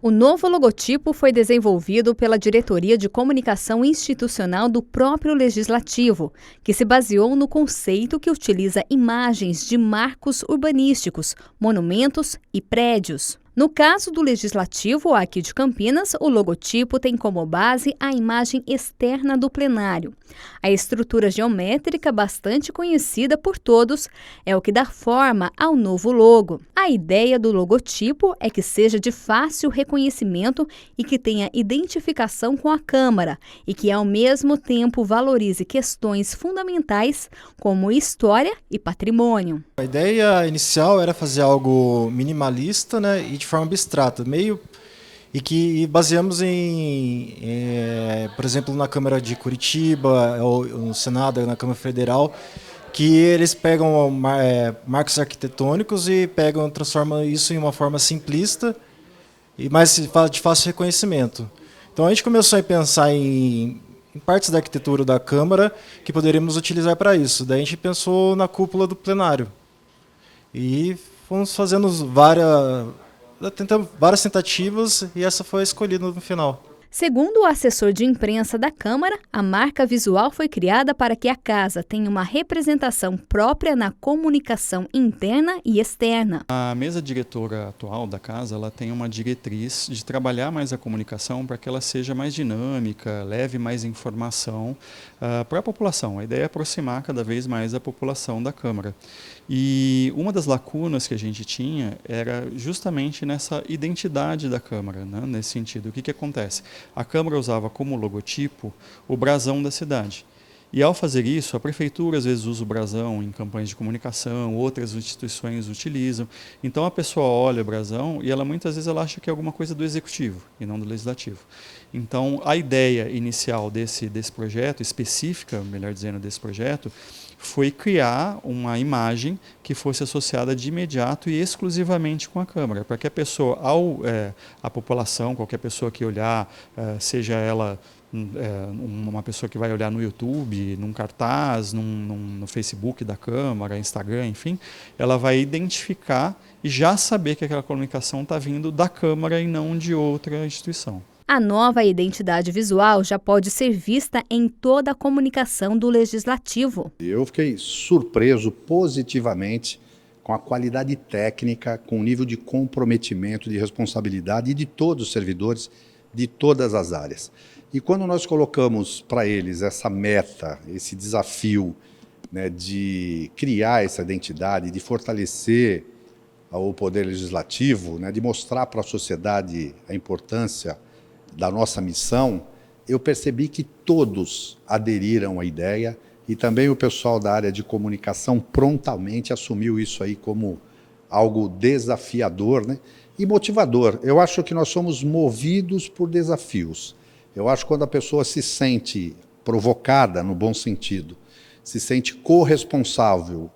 O novo logotipo foi desenvolvido pela Diretoria de Comunicação Institucional do próprio Legislativo, que se baseou no conceito que utiliza imagens de marcos urbanísticos, monumentos e prédios. No caso do Legislativo aqui de Campinas, o logotipo tem como base a imagem externa do plenário. A estrutura geométrica, bastante conhecida por todos, é o que dá forma ao novo logo. A ideia do logotipo é que seja de fácil reconhecimento e que tenha identificação com a Câmara e que, ao mesmo tempo, valorize questões fundamentais como história e patrimônio. A ideia inicial era fazer algo minimalista, né, e de forma abstrata, e baseamos por exemplo, na Câmara de Curitiba, ou no Senado, na Câmara Federal, que eles pegam marcos arquitetônicos e transformam isso em uma forma simplista, mas de fácil reconhecimento. Então a gente começou a pensar em partes da arquitetura da Câmara que poderíamos utilizar para isso. Daí a gente pensou na cúpula do plenário. E fomos fazendo várias tentativas e essa foi a escolhida no final. Segundo o assessor de imprensa da Câmara, a marca visual foi criada para que a casa tenha uma representação própria na comunicação interna e externa. A mesa diretora atual da casa, ela tem uma diretriz de trabalhar mais a comunicação para que ela seja mais dinâmica, leve mais informação para a população. A ideia é aproximar cada vez mais a população da Câmara. E uma das lacunas que a gente tinha era justamente nessa identidade da Câmara, né? Nesse sentido. O que acontece? A Câmara usava como logotipo o brasão da cidade. E ao fazer isso, a prefeitura às vezes usa o brasão em campanhas de comunicação, outras instituições utilizam. Então a pessoa olha o brasão e muitas vezes ela acha que é alguma coisa do executivo e não do legislativo. Então a ideia inicial desse projeto, específica, melhor dizendo, desse projeto, foi criar uma imagem que fosse associada de imediato e exclusivamente com a Câmara, para que a pessoa, a população, qualquer pessoa que olhar, seja ela uma pessoa que vai olhar no YouTube, num cartaz, no Facebook da Câmara, Instagram, enfim, ela vai identificar e já saber que aquela comunicação está vindo da Câmara e não de outra instituição. A nova identidade visual já pode ser vista em toda a comunicação do Legislativo. Eu fiquei surpreso positivamente com a qualidade técnica, com o nível de comprometimento, de responsabilidade de todos os servidores de todas as áreas. E quando nós colocamos para eles essa meta, esse desafio, né, de criar essa identidade, de fortalecer o poder legislativo, né, de mostrar para a sociedade a importância da nossa missão, eu percebi que todos aderiram à ideia e também o pessoal da área de comunicação prontamente assumiu isso aí como algo desafiador, né, e motivador. Eu acho que nós somos movidos por desafios. Eu acho que quando a pessoa se sente provocada, no bom sentido, se sente corresponsável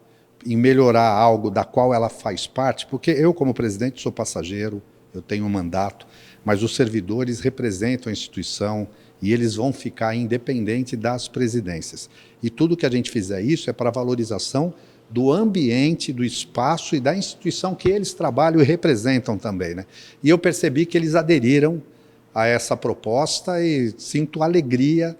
em melhorar algo da qual ela faz parte, porque eu, como presidente, sou passageiro, eu tenho um mandato, mas os servidores representam a instituição e eles vão ficar independente das presidências. E tudo que a gente fizer isso é para a valorização do ambiente, do espaço e da instituição que eles trabalham e representam também, né? E eu percebi que eles aderiram a essa proposta e sinto alegria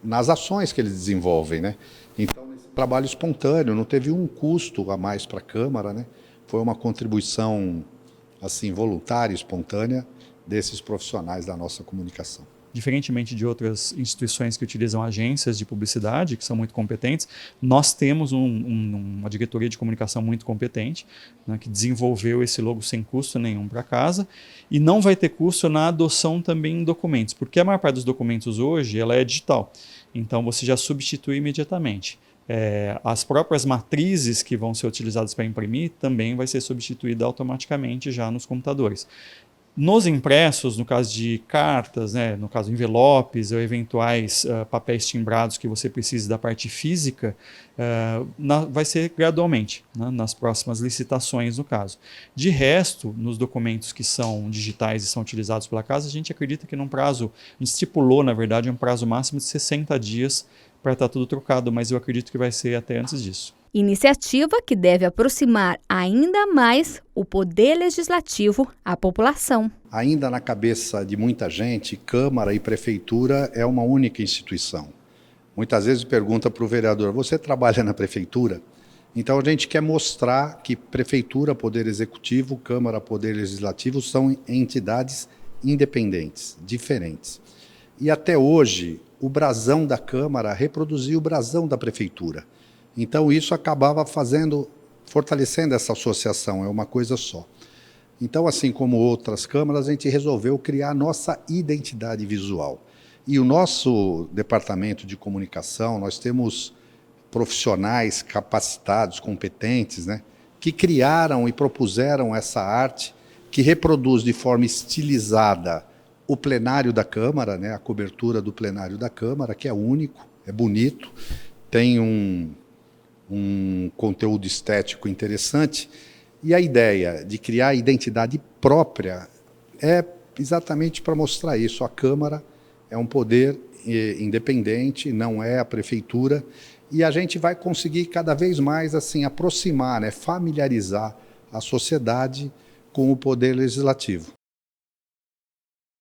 nas ações que eles desenvolvem, né? Então, esse trabalho espontâneo, não teve um custo a mais para a Câmara, né? Foi uma contribuição assim, voluntária, espontânea, desses profissionais da nossa comunicação. Diferentemente de outras instituições que utilizam agências de publicidade, que são muito competentes, nós temos uma diretoria de comunicação muito competente, né, que desenvolveu esse logo sem custo nenhum para casa, e não vai ter custo na adoção também em documentos, porque a maior parte dos documentos hoje ela é digital, então você já substitui imediatamente. As próprias matrizes que vão ser utilizadas para imprimir também vai ser substituída automaticamente já nos computadores. Nos impressos, no caso de cartas, né, no caso envelopes ou eventuais papéis timbrados que você precise da parte física, vai ser gradualmente, né, nas próximas licitações no caso. De resto, nos documentos que são digitais e são utilizados pela casa, a gente acredita que num prazo, a gente estipulou na verdade um prazo máximo de 60 dias para estar tudo trocado, mas eu acredito que vai ser até antes disso. Iniciativa que deve aproximar ainda mais o poder legislativo à população. Ainda na cabeça de muita gente, Câmara e Prefeitura é uma única instituição. Muitas vezes pergunta para o vereador, você trabalha na Prefeitura? Então a gente quer mostrar que Prefeitura, Poder Executivo, Câmara, Poder Legislativo são entidades independentes, diferentes. E até hoje, o brasão da Câmara reproduzia o brasão da Prefeitura. Então isso acabava fortalecendo essa associação, é uma coisa só. Então, assim como outras câmaras, a gente resolveu criar a nossa identidade visual. E o nosso departamento de comunicação, nós temos profissionais capacitados, competentes, né, que criaram e propuseram essa arte que reproduz de forma estilizada o plenário da Câmara, né, a cobertura do plenário da Câmara, que é único, é bonito, tem um conteúdo estético interessante, e a ideia de criar identidade própria é exatamente para mostrar isso. A Câmara é um poder independente, não é a Prefeitura, e a gente vai conseguir cada vez mais assim aproximar, né, familiarizar a sociedade com o Poder Legislativo.